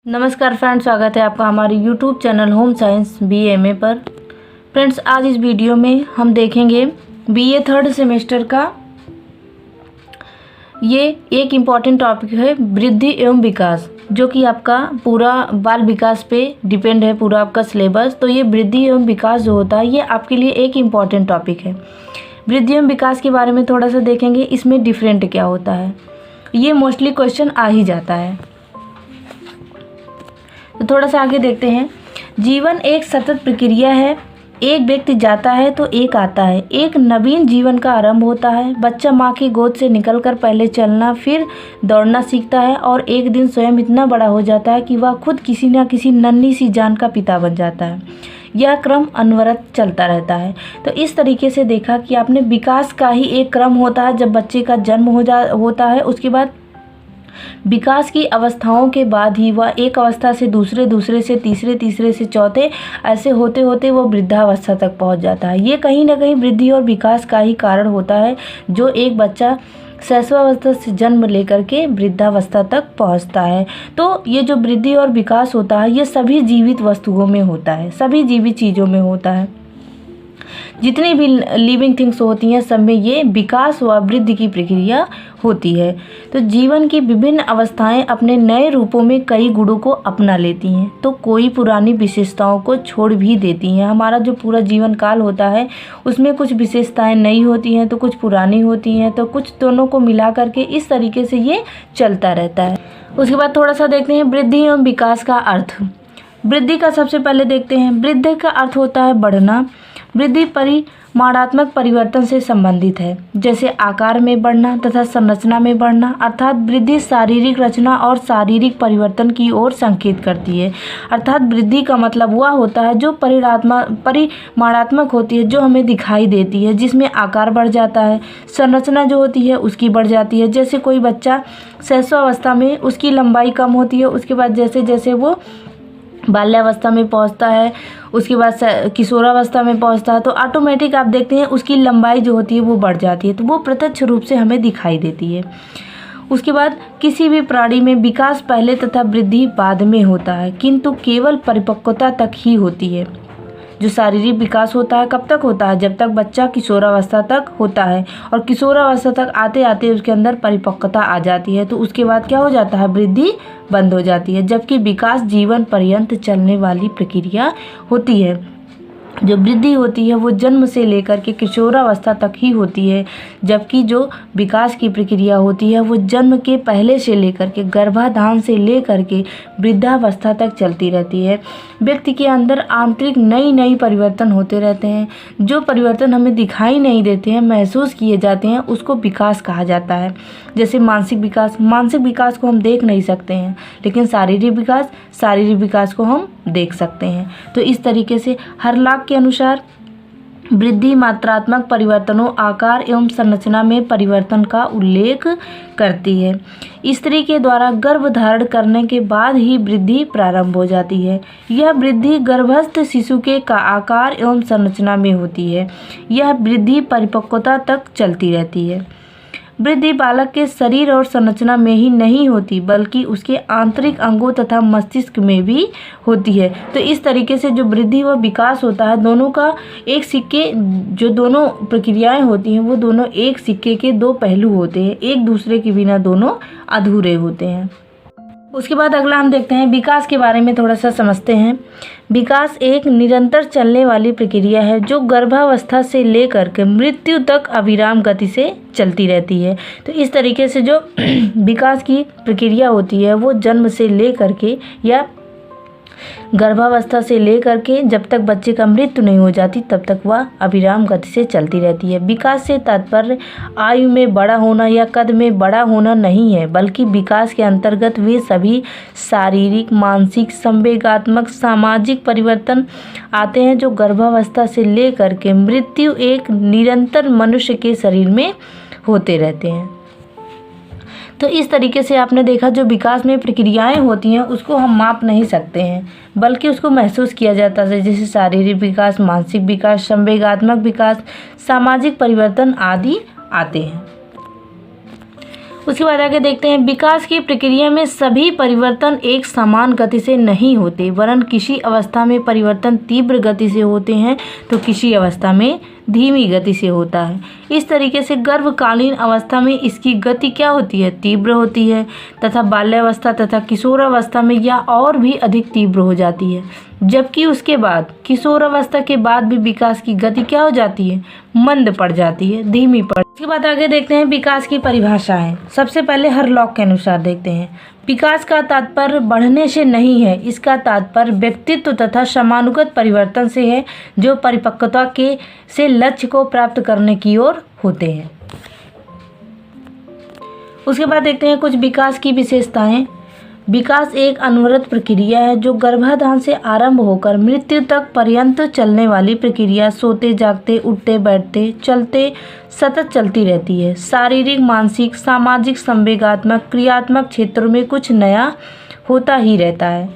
नमस्कार फ्रेंड्स, स्वागत है आपका हमारे YouTube channel home science BA पर। फ्रेंड्स, आज इस वीडियो में हम देखेंगे BA थर्ड सेमेस्टर का ये एक इम्पॉर्टेंट टॉपिक है, वृद्धि एवं विकास, जो कि आपका पूरा बाल विकास पे डिपेंड है, पूरा आपका सिलेबस। तो ये वृद्धि एवं विकास जो होता है ये आपके लिए एक इम्पॉर्टेंट टॉपिक है। वृद्धि एवं विकास के बारे में थोड़ा सा देखेंगे, इसमें डिफरेंट क्या होता है, ये मोस्टली क्वेश्चन आ ही जाता है। तो थोड़ा सा आगे देखते हैं। जीवन एक सतत प्रक्रिया है, एक व्यक्ति जाता है तो एक आता है, एक नवीन जीवन का आरंभ होता है। बच्चा माँ की गोद से निकलकर पहले चलना फिर दौड़ना सीखता है और एक दिन स्वयं इतना बड़ा हो जाता है कि वह खुद किसी न किसी नन्ही सी जान का पिता बन जाता है। यह क्रम अनवरत चलता रहता है। तो इस तरीके से देखा कि आपने विकास का ही एक क्रम होता है। जब बच्चे का जन्म होता है, उसके बाद विकास की अवस्थाओं के बाद ही वह एक अवस्था से दूसरे से तीसरे से चौथे, ऐसे होते होते वो वृद्धावस्था तक पहुंच जाता है। ये कहीं ना कहीं वृद्धि और विकास का ही कारण होता है, जो एक बच्चा शैशवावस्था से जन्म लेकर के वृद्धावस्था तक पहुंचता है। तो ये जो वृद्धि और विकास होता है ये सभी जीवित वस्तुओं में होता है, सभी जीवित चीज़ों में होता है। जितनी भी लिविंग थिंग्स होती हैं सब में ये विकास व वृद्धि की प्रक्रिया होती है। तो जीवन की विभिन्न अवस्थाएं अपने नए रूपों में कई गुणों को अपना लेती हैं, तो कोई पुरानी विशेषताओं को छोड़ भी देती हैं। हमारा जो पूरा जीवन काल होता है उसमें कुछ विशेषताएं नई होती हैं तो कुछ पुरानी होती हैं, तो कुछ दोनों को मिला करके इस तरीके से ये चलता रहता है। उसके बाद थोड़ा सा देखते हैं वृद्धि एवं विकास का अर्थ। वृद्धि का सबसे पहले देखते हैं। वृद्धि का अर्थ होता है बढ़ना। वृद्धि परिमाणात्मक परिवर्तन से संबंधित है, जैसे आकार में बढ़ना तथा संरचना में बढ़ना। अर्थात वृद्धि शारीरिक रचना और शारीरिक परिवर्तन की ओर संकेत करती है। अर्थात वृद्धि का मतलब वह होता है जो परिमाणात्मक होती है, जो हमें दिखाई देती है, जिसमें आकार बढ़ जाता है, संरचना जो होती है उसकी बढ़ जाती है। जैसे कोई बच्चा शैशवावस्था में उसकी लंबाई कम होती है, उसके बाद जैसे जैसे वो बाल्यावस्था में पहुंचता है, उसके बाद किशोरावस्था में पहुंचता है, तो ऑटोमेटिक आप देखते हैं उसकी लंबाई जो होती है वो बढ़ जाती है। तो वो प्रत्यक्ष रूप से हमें दिखाई देती है। उसके बाद किसी भी प्राणी में विकास पहले तथा वृद्धि बाद में होता है, किंतु केवल परिपक्वता तक ही होती है। जो शारीरिक विकास होता है कब तक होता है? जब तक बच्चा किशोरावस्था तक होता है, और किशोरावस्था तक आते आते उसके अंदर परिपक्वता आ जाती है, तो उसके बाद क्या हो जाता है? वृद्धि बंद हो जाती है। जबकि विकास जीवन पर्यंत चलने वाली प्रक्रिया होती है। जो वृद्धि होती है वो जन्म से लेकर के किशोरावस्था तक ही होती है, जबकि जो विकास की प्रक्रिया होती है वो जन्म के पहले से लेकर के गर्भाधान से लेकर के वृद्धावस्था तक चलती रहती है। व्यक्ति के अंदर आंतरिक नई परिवर्तन होते रहते हैं। जो परिवर्तन हमें दिखाई नहीं देते हैं, महसूस किए जाते हैं, उसको विकास कहा जाता है। जैसे मानसिक विकास को हम देख नहीं सकते हैं, लेकिन शारीरिक विकास को हम देख सकते हैं। तो इस तरीके से हरलाक के अनुसार वृद्धि मात्रात्मक परिवर्तनों, आकार एवं संरचना में परिवर्तन का उल्लेख करती है। स्त्री के द्वारा गर्भ धारण करने के बाद ही वृद्धि प्रारंभ हो जाती है। यह वृद्धि गर्भस्थ शिशु के का आकार एवं संरचना में होती है। यह वृद्धि परिपक्वता तक चलती रहती है। वृद्धि बालक के शरीर और संरचना में ही नहीं होती, बल्कि उसके आंतरिक अंगों तथा मस्तिष्क में भी होती है। तो इस तरीके से जो वृद्धि व विकास होता है, दोनों का एक सिक्के, जो दोनों प्रक्रियाएं होती हैं वो दोनों एक सिक्के के दो पहलू होते हैं, एक दूसरे के बिना दोनों अधूरे होते हैं। उसके बाद अगला हम देखते हैं विकास के बारे में थोड़ा सा समझते हैं। विकास एक निरंतर चलने वाली प्रक्रिया है जो गर्भावस्था से लेकर के मृत्यु तक अविराम गति से चलती रहती है। तो इस तरीके से जो विकास की प्रक्रिया होती है वो जन्म से लेकर के या गर्भावस्था से लेकर के जब तक बच्चे का मृत्यु नहीं हो जाती तब तक वह अविराम गति से चलती रहती है। विकास से तात्पर्य आयु में बड़ा होना या कद में बड़ा होना नहीं है, बल्कि विकास के अंतर्गत वे सभी शारीरिक, मानसिक, संवेगात्मक, सामाजिक परिवर्तन आते हैं जो गर्भावस्था से लेकर के मृत्यु एक निरंतर मनुष्य के शरीर में होते रहते हैं। तो इस तरीके से आपने देखा जो विकास में प्रक्रियाएं होती हैं उसको हम माप नहीं सकते हैं, बल्कि उसको महसूस किया जाता है। जैसे शारीरिक विकास, मानसिक विकास, संवेगात्मक विकास, सामाजिक परिवर्तन आदि आते हैं। उसके बाद आगे देखते हैं, विकास की प्रक्रिया में सभी परिवर्तन एक समान गति से नहीं होते, वरन किसी अवस्था में परिवर्तन तीव्र गति से होते हैं तो किसी अवस्था में धीमी गति से होता है। इस तरीके से गर्भकालीन अवस्था में इसकी गति क्या होती है, तीव्र होती है, तथा बाल्यावस्था तथा किशोरावस्था में यह और भी अधिक तीव्र हो जाती है। जबकि उसके बाद किशोरावस्था के बाद भी विकास की गति क्या हो जाती है, मंद पड़ जाती है, धीमी पड़। इसके बाद आगे देखते हैं विकास की परिभाषा है। सबसे पहले हरलॉक के अनुसार देखते हैं, विकास का तात्पर्य बढ़ने से नहीं है, इसका तात्पर्य व्यक्तित्व तथा समानुगत परिवर्तन से है, जो परिपक्वता के से लक्ष्य को प्राप्त करने की ओर होते हैं। उसके बाद देखते हैं कुछ विकास की विशेषताएं। विकास एक अनवरत प्रक्रिया है जो गर्भाधान से आरंभ होकर मृत्यु तक पर्यंत चलने वाली प्रक्रिया। सोते जागते उठते बैठते चलते सतत चलती रहती है। शारीरिक मानसिक सामाजिक संवेगात्मक क्रियात्मक क्षेत्रों में कुछ नया होता ही रहता है।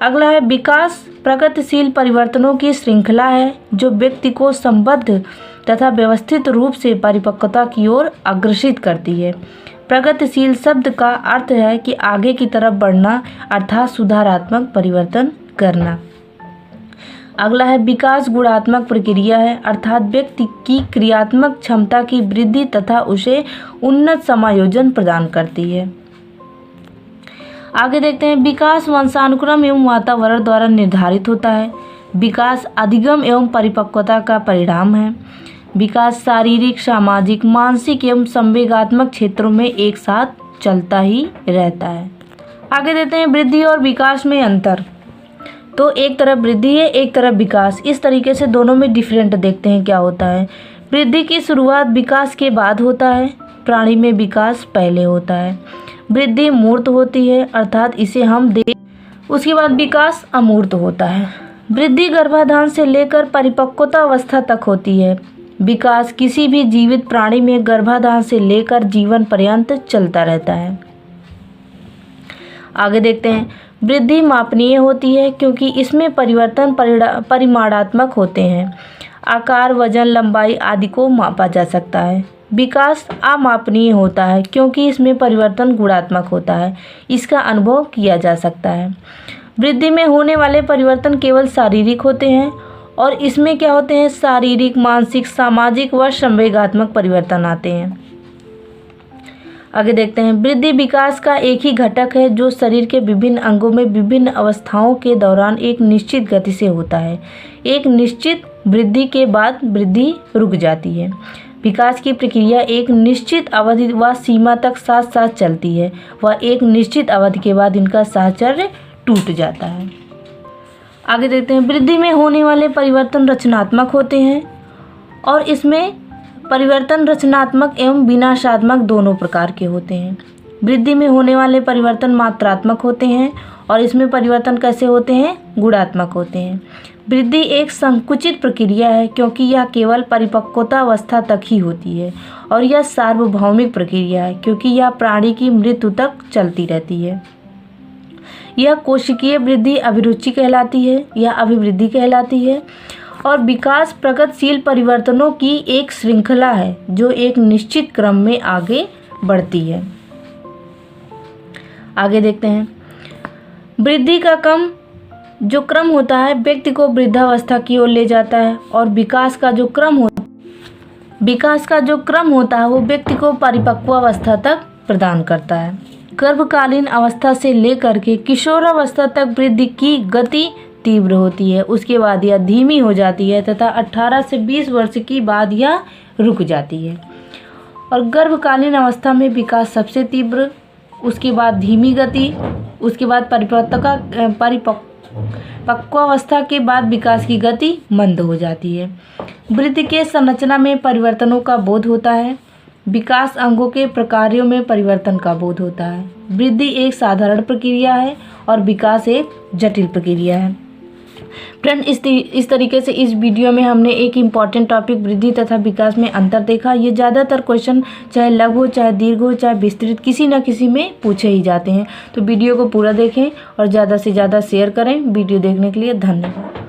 अगला है विकास प्रगतिशील परिवर्तनों की श्रृंखला है जो व्यक्ति को संबद्ध तथा व्यवस्थित रूप से परिपक्वता की ओर अग्रसित करती है। प्रगतिशील शब्द का अर्थ है कि आगे की तरफ बढ़ना अर्थात सुधारात्मक परिवर्तन करना। अगला है विकास गुणात्मक प्रक्रिया है अर्थात व्यक्ति की क्रियात्मक क्षमता की वृद्धि तथा उसे उन्नत समायोजन प्रदान करती है। आगे देखते हैं विकास वंशानुक्रम एवं वातावरण द्वारा निर्धारित होता है। विकास अधिगम एवं परिपक्वता का परिणाम है। विकास शारीरिक सामाजिक मानसिक एवं संवेगात्मक क्षेत्रों में एक साथ चलता ही रहता है। आगे देते हैं वृद्धि और विकास में अंतर। तो एक तरफ वृद्धि है एक तरफ विकास, इस तरीके से दोनों में डिफरेंट देखते हैं क्या होता है। वृद्धि की शुरुआत विकास के बाद होता है, प्राणी में विकास पहले होता है। वृद्धि मूर्त होती है अर्थात इसे हम उसके बाद विकास अमूर्त होता है। वृद्धि गर्भाधान से लेकर परिपक्वता अवस्था तक होती है। विकास किसी भी जीवित प्राणी में गर्भाधान से लेकर जीवन पर्यंत चलता रहता है। आगे देखते हैं वृद्धि मापनीय होती है क्योंकि इसमें परिवर्तन परिमाणात्मक होते हैं। आकार वजन लंबाई आदि को मापा जा सकता है। विकास अमापनीय होता है क्योंकि इसमें परिवर्तन गुणात्मक होता है, इसका अनुभव किया जा सकता है। वृद्धि में होने वाले परिवर्तन केवल शारीरिक होते हैं और इसमें क्या होते हैं, शारीरिक मानसिक सामाजिक व संवेगात्मक परिवर्तन आते हैं। आगे देखते हैं वृद्धि विकास का एक ही घटक है जो शरीर के विभिन्न अंगों में विभिन्न अवस्थाओं के दौरान एक निश्चित गति से होता है। एक निश्चित वृद्धि के बाद वृद्धि रुक जाती है। विकास की प्रक्रिया एक निश्चित अवधि व सीमा तक साथ साथ चलती है व एक निश्चित अवधि के बाद इनका साहचर्य टूट जाता है। आगे देखते हैं वृद्धि में होने वाले परिवर्तन रचनात्मक होते हैं और इसमें परिवर्तन रचनात्मक एवं विनाशात्मक दोनों प्रकार के होते हैं। वृद्धि में होने वाले परिवर्तन मात्रात्मक होते हैं और इसमें परिवर्तन कैसे होते हैं, गुणात्मक होते हैं। वृद्धि एक संकुचित प्रक्रिया है क्योंकि यह केवल परिपक्वता अवस्था तक ही होती है और यह सार्वभौमिक प्रक्रिया है क्योंकि यह प्राणी की मृत्यु तक चलती रहती है। यह कोशिकीय वृद्धि अभिरुचि कहलाती है या अभिवृद्धि कहलाती है और विकास प्रगतिशील परिवर्तनों की एक श्रृंखला है जो एक निश्चित क्रम में आगे बढ़ती है। आगे देखते हैं वृद्धि का क्रम होता है व्यक्ति को वृद्धावस्था की ओर ले जाता है और विकास का जो क्रम होता है वो व्यक्ति को परिपक्वावस्था तक प्रदान करता है। गर्भकालीन अवस्था से लेकर के किशोरावस्था तक वृद्धि की गति तीव्र होती है, उसके बाद यह धीमी हो जाती है तथा 18 से 20 वर्ष की बाद यह रुक जाती है। और गर्भकालीन अवस्था में विकास सबसे तीव्र, उसके बाद धीमी गति, उसके बाद परिपक्वावस्था के बाद विकास की गति मंद हो जाती है। वृद्धि के संरचना में परिवर्तनों का बोध होता है। विकास अंगों के प्रकारों में परिवर्तन का बोध होता है। वृद्धि एक साधारण प्रक्रिया है और विकास एक जटिल प्रक्रिया है। फ्रेंड, इस तरीके से इस वीडियो में हमने एक इम्पॉर्टेंट टॉपिक वृद्धि तथा विकास में अंतर देखा। ये ज़्यादातर क्वेश्चन चाहे लघु हो चाहे दीर्घ हो चाहे विस्तृत किसी न किसी में पूछे ही जाते हैं। तो वीडियो को पूरा देखें और ज़्यादा से ज़्यादा शेयर करें। वीडियो देखने के लिए धन्यवाद।